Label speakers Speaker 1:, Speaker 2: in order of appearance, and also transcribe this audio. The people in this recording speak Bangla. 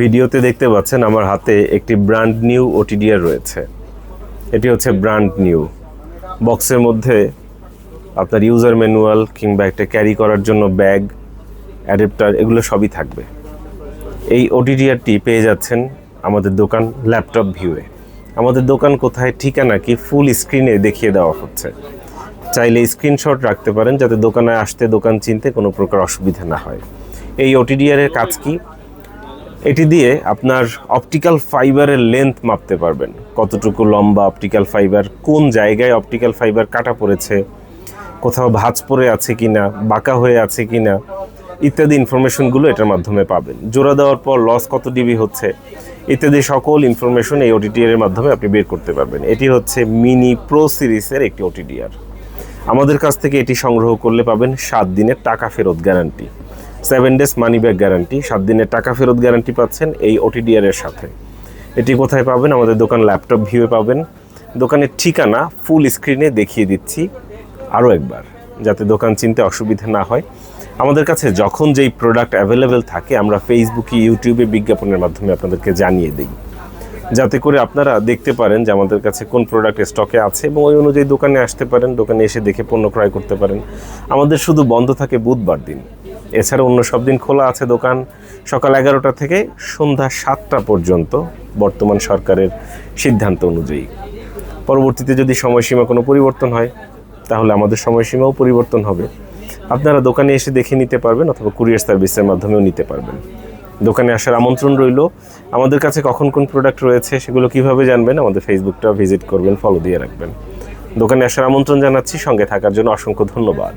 Speaker 1: ভিডিওতে দেখতে পাচ্ছেন আমার হাতে একটি ব্র্যান্ড নিউ ওটিডিআর রয়েছে। এটি হচ্ছে ব্র্যান্ড নিউ। বক্সের মধ্যে আপনার ইউজার ম্যানুয়াল কিংবা একটা ক্যারি করার জন্য ব্যাগ, অ্যাডাপ্টার এগুলো সবই থাকবে। এই ওটিডিআরটি পেয়ে যাচ্ছেন আমাদের দোকান ল্যাপটপ ভিউয়ে। আমাদের দোকান কোথায়, ঠিকানা কি ফুল স্ক্রিনে দেখিয়ে দেওয়া হচ্ছে। চাইলে স্ক্রিনশট রাখতে পারেন যাতে দোকানে আসতে, দোকান চিনতে কোনো প্রকার অসুবিধা না হয়। এই ওটিডিআরের কাজ কি? এটি দিয়ে আপনার অপটিক্যাল ফাইবারের লেন্থ মাপতে পারবেন, কতটুকু লম্বা অপটিক্যাল ফাইবার, কোন জায়গায় অপটিক্যাল ফাইবার কাটা পড়েছে, কোথাও ভাঁজ পড়ে আছে কিনা, বাঁকা হয়ে আছে কিনা ইত্যাদি ইনফরমেশনগুলো এটার মাধ্যমে পাবেন। জোড়া দেওয়ার পর লস কত ডিবি হচ্ছে ইত্যাদি সকল ইনফরমেশন এই ওটিডিআর এর মাধ্যমে আপনি বের করতে পারবেন। এটি হচ্ছে মিনি প্রো সিরিজের একটি ওটিডিআর। আমাদের কাছ থেকে এটি সংগ্রহ করলে পাবেন 7 দিনের টাকা ফেরত guarantee, 7 days money back guarantee. 7 দিনের টাকা ফেরত গ্যারান্টি পাচ্ছেন এই ওটিডিআর এর সাথে। এটি কোথায় পাবেন? আমাদের দোকান ল্যাপটপ ভিউয়ে পাবেন। দোকানের ঠিকানা ফুল স্ক্রিনে দেখিয়ে দিচ্ছি আরও একবার, যাতে দোকান চিনতে অসুবিধা না হয়। আমাদের কাছে যখন যেই প্রোডাক্ট অ্যাভেলেবেল থাকে আমরা ফেসবুকে, ইউটিউবে বিজ্ঞাপনের মাধ্যমে আপনাদেরকে জানিয়ে দিই, যাতে করে আপনারা দেখতে পারেন যে আমাদের কাছে কোন প্রোডাক্ট স্টকে আছে এবং ওই অনুযায়ী দোকানে আসতে পারেন, দোকানে এসে দেখে পণ্য ক্রয় করতে পারেন। আমাদের শুধু বন্ধ থাকে বুধবার দিন, এছাড়া অন্য সব দিন খোলা আছে দোকান সকাল 11টা থেকে সন্ধ্যা 7টা পর্যন্ত, বর্তমান সরকারের সিদ্ধান্ত অনুযায়ী। পরবর্তীতে যদি সময়সীমা কোনো পরিবর্তন হয় তাহলে আমাদের সময়সীমাও পরিবর্তন হবে। আপনারা দোকানে এসে দেখে নিতে পারবেন অথবা কুরিয়ার সার্ভিসের মাধ্যমেও নিতে পারবেন। দোকানে আসার আমন্ত্রণ রইল। আমাদের কাছে কখন কোন প্রোডাক্ট রয়েছে সেগুলো কিভাবে জানবেন? আমাদের ফেসবুকটা ভিজিট করবেন, ফলো দিয়ে রাখবেন। দোকানে আসার আমন্ত্রণ জানাচ্ছি। সঙ্গে থাকার জন্য অসংখ্য ধন্যবাদ।